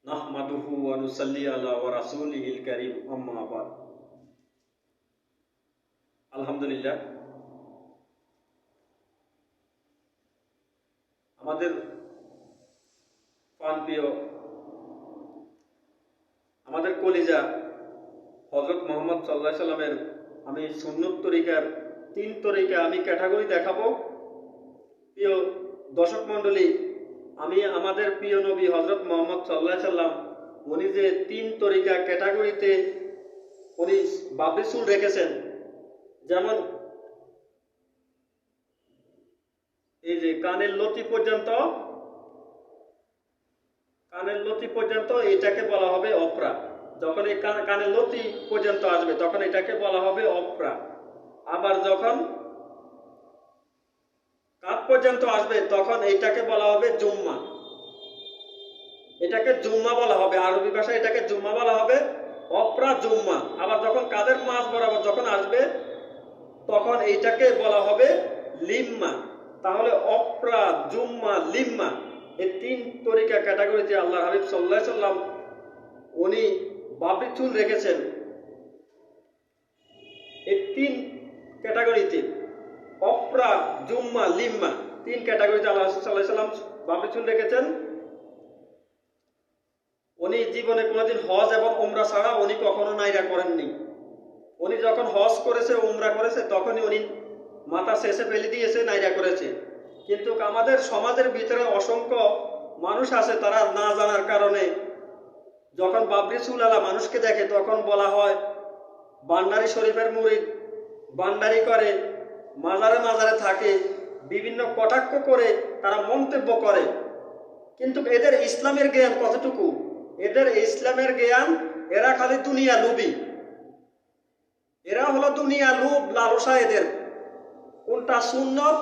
নাহমাদুহু ওয়া নুসাল্লি আলা ওয়া রাসূলিহিল কারীম আম্মা বাদ। আলহামদুলিল্লাহ, আমাদের প্রাণপ্রিয়, আমাদের কলিজা হযরত মুহাম্মদ সাল্লাল্লাহু আলাইহি সাল্লামের আমি সুন্নত তরিকার 3 তরিকা আমি ক্যাটাগরি দেখাবো। প্রিয় দর্শক মণ্ডলী, আমি আমাদের প্রিয় নবী হযরত মুহাম্মদ সাল্লাল্লাহু আলাইহি সাল্লাম উনি যে 3 তরিকা ক্যাটাগরিতে উনি বাবরি চুল রেখেছেন, যেমন এই যে কানের লতি পর্যন্ত এটাকে বলা হবে অপরা। যখন এই কানের লতি পর্যন্ত আসবে তখন এটাকে বলা হবে অপরা। আবার যখন কাঁধ পর্যন্ত আসবে তখন এইটাকে বলা হবে জুম্মা। এটাকে জুম্মা বলা হবে, আরবি ভাষায় এটাকে জুম্মা বলা হবে, অপরা জুম্মা। আবার যখন কাঁধের মাঝ বরাবর যখন আসবে তখন এইটাকে বলা হবে লিম্মা। তাহলে অপরা, জুম্মা, লিম্মা এই 3 তরিকা ক্যাটাগরিতে আল্লাহ হাবিব সাল্লাল্লাহু আলাইহি সাল্লাম উনি বাবরি চুল রেখেছেন। এই 3 ক্যাটাগরিতে অপরা, জুম্মা, লিম্মা 3 ক্যাটাগরিতে আল্লাহ সাল্লাল্লাহু আলাইহি সাল্লাম বাবরি চুল রেখেছেন। উনি জীবনে কোনোদিন হজ এবং উমরা ছাড়া উনি কখনো নাইরা করেননি। উনি যখন হজ করেছে, উমরা করেছে, তখনই উনি মাথা শেষে ফেলে দিয়েছে, নাইরা করেছে। কিন্তু আমাদের সমাজের ভিতরে অসংখ্য মানুষ আছে, তারা না জানার কারণে যখন বাবরি চুলওয়ালা মানুষকে দেখে তখন বলা হয় ভান্ডারী শরীফের মুরিদ, ভান্ডারি করে, মাজারে মাজারে থাকে, বিভিন্ন কটাক্ষ করে তারা মন্তব্য করে। কিন্তু এদের ইসলামের জ্ঞান কতটুকু? এদের ইসলামের জ্ঞান, এরা খালি দুনিয়া লোভী, এরা হলো দুনিয়া লোভ লালসা। এদের কোনটা সুন্নত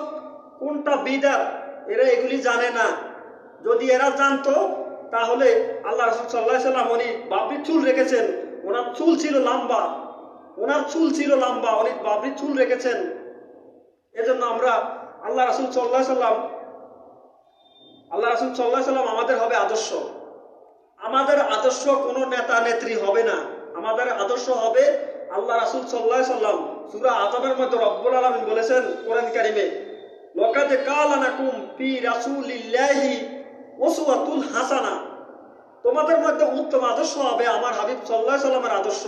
কোনটা বিদআত এরা এগুলি জানে না। যদি এরা জানতো তাহলে আল্লাহ রাসূল সাল্লাল্লাহু আলাইহি সাল্লাম উনি বাবরি চুল রেখেছেন, ওনার চুল ছিল লম্বা, উনি বাবরি চুল রেখেছেন। এজন্য আমরা আল্লাহ রাসূল সাল্লাল্লাহু আলাইহি সাল্লাম আমাদের হবে আদর্শ। আমাদের আদর্শ কোনো নেতা নেত্রী হবে না, আমাদের আদর্শ হবে আল্লাহ রাসূল সাল্লাল্লাহু আলাইহি সাল্লাম। সূরা আযমের মধ্যে রব্বুল আলামিন বলেছেন কোরআন কারীমে, লাকাদ কানা লাকুম ফি রাসূলিল্লাহি উসওয়াতুন হাসানা, তোমাদের মধ্যে উত্তম আদর্শ হবে আমার হাবিব সাল্লাল্লাহু আলাইহি সাল্লামের আদর্শ।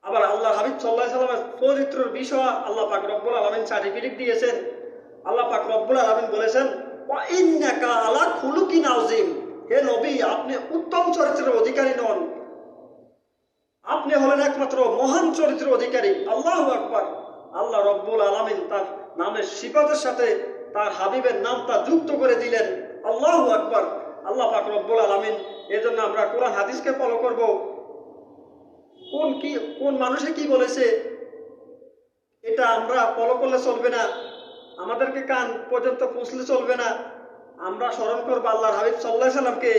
আবার আল্লাহ হাবিব সাল্লাল্লাহু আলাইহি সাল্লামের চরিত্রের বিষয় আল্লাহ পাক রব্বুল আলামিন সার্টিফিকেট দিয়েছেন। আল্লাহ পাক রব্বুল আলামিন বলেছেন, ওয়া ইন্নাকা আলা খুলুকিন আযীম, হে নবী আপনি উত্তম চরিত্রের অধিকারী নন, আপনি হলেন একমাত্র মহান চরিত্রের অধিকারী। আল্লাহু আকবার। আল্লাহ রব্বুল আলামিন তার নামের সিফাতের সাথে তার হাবিবের নামটা যুক্ত করে দিলেন। আল্লাহু আকবার। আল্লাহ পাক রব্বুল আলামিন, এজন্য আমরা কোরআন হাদিসকে ফলো করব। কোন মানুষে কি বলেছে এটা আমরা ফলো করলে চলবে না, আমাদেরকে কান পর্যন্ত পৌঁছলে চলবে না। আমরা স্মরণ করব আল্লাহর হাবিব সাল্লাল্লাহু আলাইহি সাল্লামকে,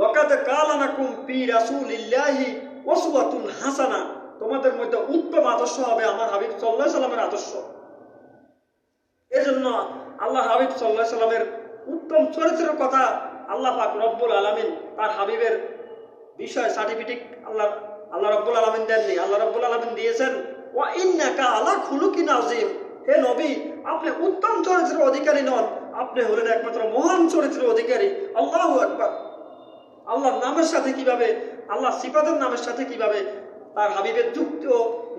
লাকাদ কানা লাকুম ফি রাসূলিল্লাহি উসওয়াতুন হাসানা, তোমাদের মধ্যে উত্তম আদর্শ হবে আমার হাবিব সাল্লাল্লাহু আলাইহি সাল্লামের আদর্শ। এজন্য আল্লাহ হাবিব সাল্লাল্লাহু আলাইহি সাল্লামের উত্তম চরিত্রের কথা আল্লাহ পাক রব্বুল আলামিন তার হাবিবের বিষয় সার্টিফিকেট আল্লাহ রব্বুল আলামিন দেননি, আল্লাহ রব্বুল আলামিন দিয়েছেন ওয়া ইন্নাকা আলা খুলুকিন আযীম, হে নবী আপনি উত্তম চরিত্রের অধিকারী নন, আপনি হলেন একমাত্র মহান চরিত্রের অধিকারী। আল্লাহু আকবার। আল্লাহর নামের সাথে কিভাবে, আল্লাহ সিফাতের নামের সাথে কিভাবে তার হাবিবের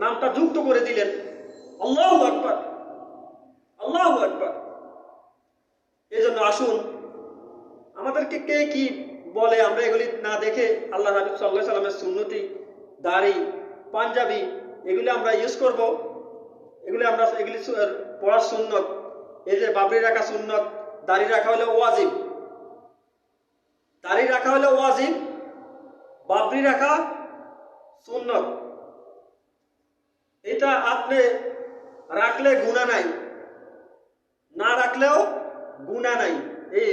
নামটা যুক্ত করে দিলেন। আল্লাহু আকবার, আল্লাহু আকবার। এজন্য আসুন, আমাদেরকে কে কি বলে আমরা এগুলি না দেখে আল্লাহ হাবিব সাল্লাল্লাহু আলাইহি সাল্লামের সুন্নতি, দাড়ি, পাঞ্জাবি এগুলি আমরা ইউজ করব। এগুলি পড়ার সুন্নত। এই যে বাবরি রাখা সুন্নত, দাড়ি রাখা হলে ওয়াজিব, দাড়ি রাখা হলে ওয়াজিব, বাবরি রাখা সুন্নত। এটা আপনি রাখলে গুনাহ নাই, না রাখলেও গুনাহ নাই। এই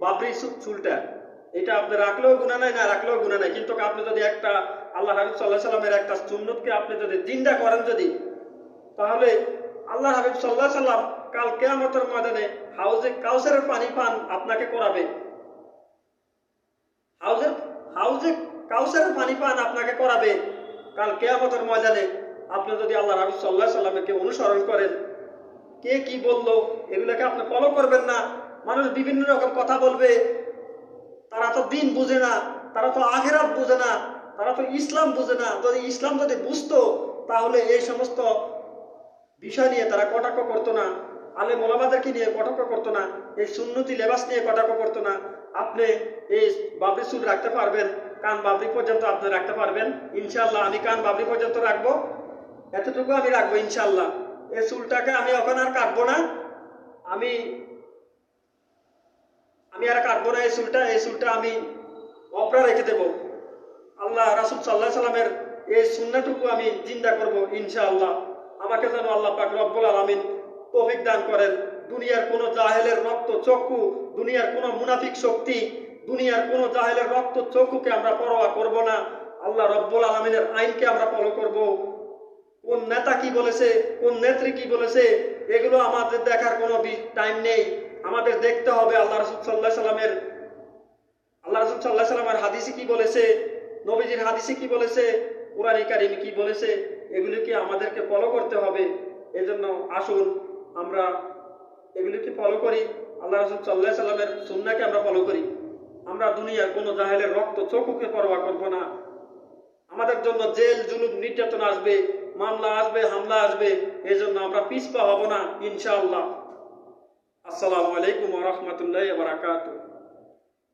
বাবরি চুলটা এটা আপনি রাখলেও গুনাহ নাই, না রাখলেও গুনাহ নাই। কিন্তু আপনি যদি একটা আল্লাহ হাবিব সাল্লাল্লাহু আলাইহি সাল্লামের একটা সুন্নতকে আপনি যদি জিন্দা করেন যদি, তাহলে আল্লাহ হাবিব সাল্লাল্লাহু আলাইহি সাল্লাম কাল কিয়ামতের ময়দানে হাউজে কাউসারের পানি পান আপনাকে করাবে। হাউজের হাউজে কাউসারের পানি পান আপনাকে করাবে কাল কিয়ামতের ময়দানে। আপনি যদি আল্লাহ রাসূল সাল্লাল্লাহু আলাইহি ওয়াসাল্লামকে অনুসরণ করেন, কে কি বললো এগুলোকে আপনি ফলো করবেন না। মানুষ বিভিন্ন রকম কথা বলবে, তারা তো দিন বুঝে না, তারা তো আখিরাত বুঝে না, তারা তো ইসলাম বুঝে না। যদি ইসলাম যদি বুঝতো তাহলে এই সমস্ত বিষয় নিয়ে তারা কটাক্ষ করতো না, আলেম ওলামাদেরকে নিয়ে কটাক্ষ করতো না, এই সুন্নতি লেবাস নিয়ে কটাক্ষ করতো না। আপনি এই বাবরি চুল রাখতে পারবেন, কান বাবরি পর্যন্ত আপনি রাখতে পারবেন ইনশাআল্লাহ। আমি কান বাবরি পর্যন্ত রাখবো, এতটুকু আমি রাখবো ইনশাআল্লাহ। এই চুলটাকে আমি ওখানে আর কাটবো না, আমি আমি আর কাটবো না। এই চুলটা আমি অপরা রেখে দেবো। আল্লাহ রাসূল সাল্লাল্লাহু আলাইহি সাল্লামের এই সুন্নাহটুকু আমি জিন্দা করব ইনশাআল্লাহ। আমাকে যেন আল্লাহ পাক রব্বুল আলামিন তৌফিক দান করেন। দুনিয়ার কোন জাহেলের রক্ত চক্ষু, দুনিয়ার কোন মুনাফিক শক্তি, দুনিয়ার কোন জাহেলের রক্ত চক্ষুকে আমরা পরোয়া করব না। আল্লাহ রব্বুল আলামিনের আইনকে আমরা ফলো করব। কোন নেতা কি বলেছে, কোন নেত্রী কি বলেছে, এগুলো আমাদের দেখার কোনো টাইম নেই। আমাদের দেখতে হবে আল্লাহ রাসূল সাল্লাল্লাহু আলাইহি সাল্লামের হাদিসে কি বলেছে, নবীজির হাদিসে কি বলেছে, কুরআন কারীম কি বলেছে, এগুলিকে আমাদেরকে ফলো করতে হবে। এজন্য আসুন আমরা এগুলিকে ফলো করি, আল্লাহ রাসূল সাল্লাল্লাহু আলাইহি সাল্লামের সুন্নাহকে আমরা ফলো করি। আমরা দুনিয়ার কোনো জাহেলের রক্ত চক্ষুকে পরোয়া করব না। আমাদের জন্য জেল জুলুম নির্যাতন আসবে, মামলা আসবে, হামলা আসবে, এজন্য আমরা পিছপা হব না ইনশাআল্লাহ। আসসালামু আলাইকুম ওয়া রাহমাতুল্লাহি ওয়া বারাকাতুহু।